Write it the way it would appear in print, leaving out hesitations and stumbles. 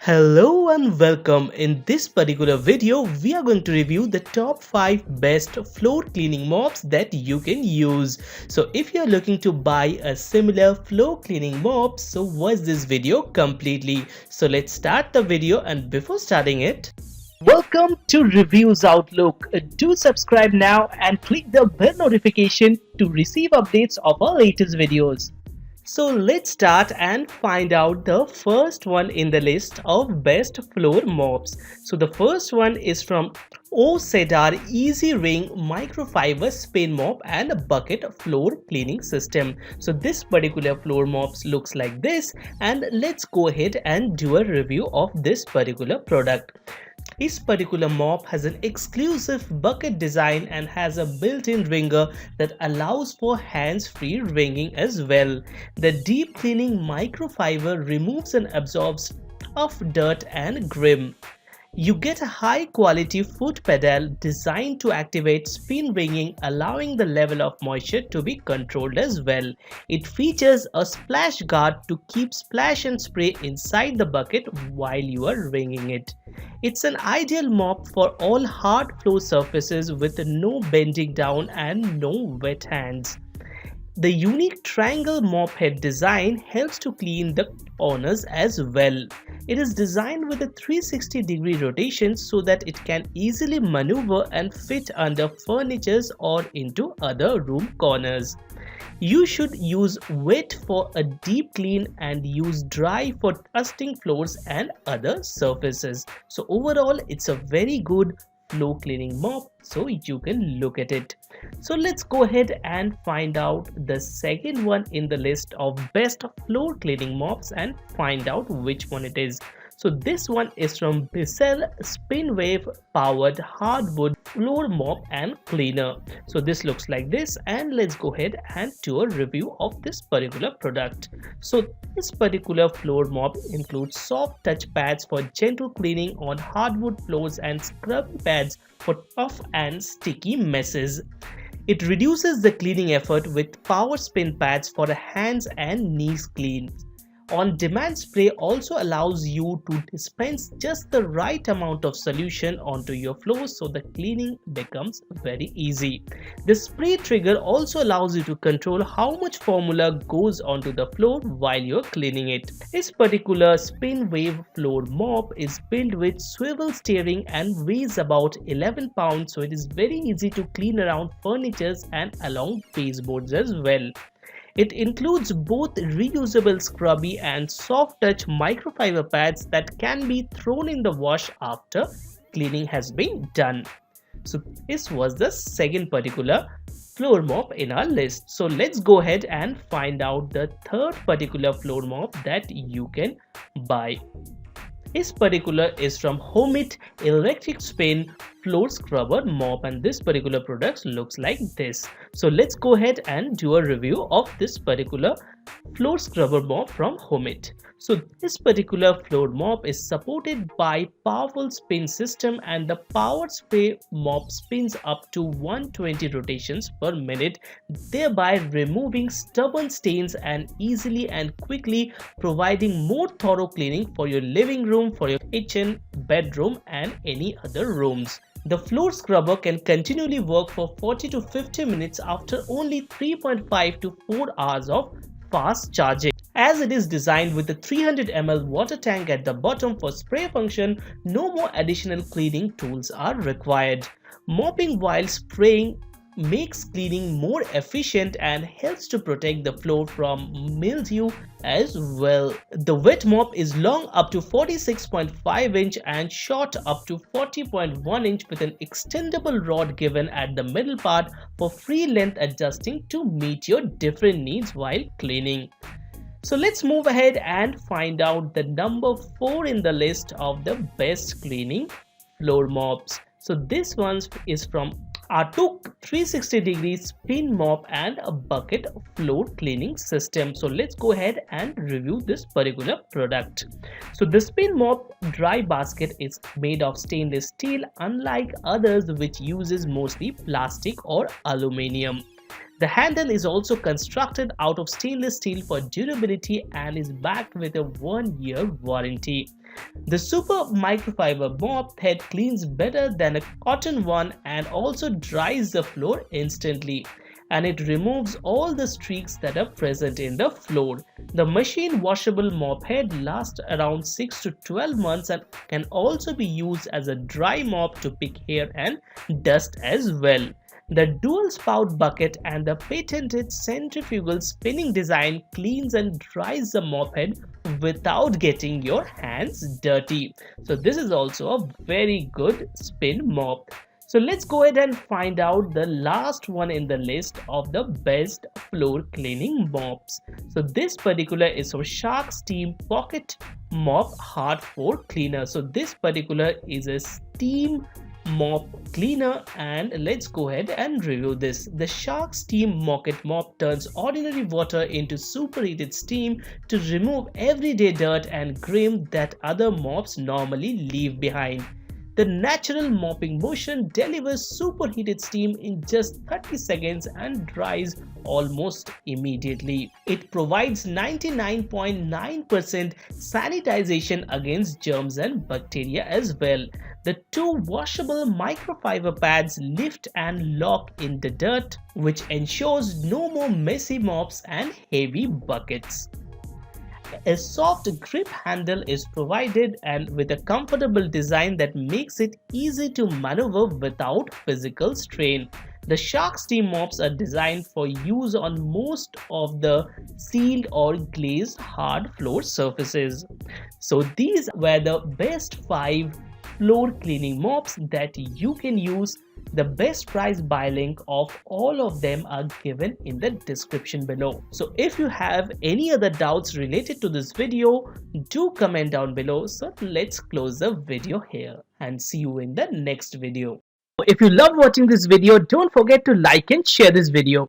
Hello and welcome. In this particular video, we are going to review the top 5 best floor cleaning mops that you can use. So if you're looking to buy a similar floor cleaning mop, so watch this video completely. So let's start the video, and before starting it, welcome to Reviews Outlook. Do subscribe now and click the bell notification to receive updates of our latest videos. So let's start and find out the first one in the list of best floor mops. So the first one is from Cedar Easy Ring Microfiber Spin Mop and Bucket Floor Cleaning System. So this particular floor mops looks like this, and let's go ahead and do a review of this particular product. This particular mop has an exclusive bucket design and has a built-in wringer that allows for hands-free wringing as well. The deep cleaning microfiber removes and absorbs tough dirt and grime. You get a high-quality foot pedal designed to activate spin wringing, allowing the level of moisture to be controlled as well. It features a splash guard to keep splash and spray inside the bucket while you are wringing it. It's an ideal mop for all hard floor surfaces with no bending down and no wet hands. The unique triangle mop head design helps to clean the corners as well. It is designed with a 360-degree rotation so that it can easily maneuver and fit under furniture or into other room corners. You should use wet for a deep clean and use dry for dusting floors and other surfaces. So overall, it's a very good floor cleaning mop, so you can look at it. So let's go ahead and find out the second one in the list of best floor cleaning mops and find out which one it is. So this one is from Bissell Spin Wave powered hardwood floor mop and cleaner. So this looks like this, and let's go ahead and do a review of this particular product. So this particular floor mop includes soft touch pads for gentle cleaning on hardwood floors and scrub pads for tough and sticky messes. It reduces the cleaning effort with power spin pads for hands and knees clean. On-demand spray also allows you to dispense just the right amount of solution onto your floors, so the cleaning becomes very easy. The spray trigger also allows you to control how much formula goes onto the floor while you're cleaning it. This particular spin wave floor mop is built with swivel steering and weighs about 11 pounds, so it is very easy to clean around furniture and along baseboards as well. It includes both reusable scrubby and soft touch microfiber pads that can be thrown in the wash after cleaning has been done. So this was the second particular floor mop in our list. So let's go ahead and find out the third particular floor mop that you can buy. This particular is from Homit Electric Spin Floor Scrubber Mop, and this particular product looks like this. So let's go ahead and do a review of this particular floor scrubber mop from Homit. So this particular floor mop is supported by powerful spin system, and the power spray mop spins up to 120 rotations per minute, thereby removing stubborn stains and easily and quickly providing more thorough cleaning for your living room, for your kitchen, bedroom and any other rooms. The floor scrubber can continually work for 40 to 50 minutes after only 3.5 to 4 hours of fast charging. As it is designed with a 300 ml water tank at the bottom for spray function, no more additional cleaning tools are required. Mopping while spraying makes cleaning more efficient and helps to protect the floor from mildew as well. The wet mop is long up to 46.5 inch and short up to 40.1 inch with an extendable rod given at the middle part for free length adjusting to meet your different needs while cleaning. So let's move ahead and find out the number 4 in the list of the best cleaning floor mops. So this one is from Artuk 360-degree spin mop and a bucket floor cleaning system. So let's go ahead and review this particular product. So the spin mop dry basket is made of stainless steel, unlike others which uses mostly plastic or aluminium. The handle is also constructed out of stainless steel for durability and is backed with a 1-year warranty. The super microfiber mop head cleans better than a cotton one and also dries the floor instantly, and it removes all the streaks that are present in the floor. The machine washable mop head lasts around 6 to 12 months and can also be used as a dry mop to pick hair and dust as well. The dual spout bucket and the patented centrifugal spinning design cleans and dries the mop head without getting your hands dirty. So this is also a very good spin mop. So let's go ahead and find out the last one in the list of the best floor cleaning mops. So this particular is for Shark Steam Pocket Mop Hard Floor Cleaner. So this particular is a steam mop cleaner, and let's go ahead and review this. The Shark Steam Pocket Mop turns ordinary water into superheated steam to remove everyday dirt and grime that other mops normally leave behind. The natural mopping motion delivers superheated steam in just 30 seconds and dries almost immediately. It provides 99.9% sanitization against germs and bacteria as well. The two washable microfiber pads lift and lock in the dirt, which ensures no more messy mops and heavy buckets. A soft grip handle is provided and with a comfortable design that makes it easy to maneuver without physical strain. The Shark Steam mops are designed for use on most of the sealed or glazed hard floor surfaces. So these were the best 5 floor cleaning mops that you can use. The best price buy link of all of them are given in the description below. So if you have any other doubts related to this video, do comment down below. So let's close the video here and see you in the next video. If you love watching this video, don't forget to like and share this video.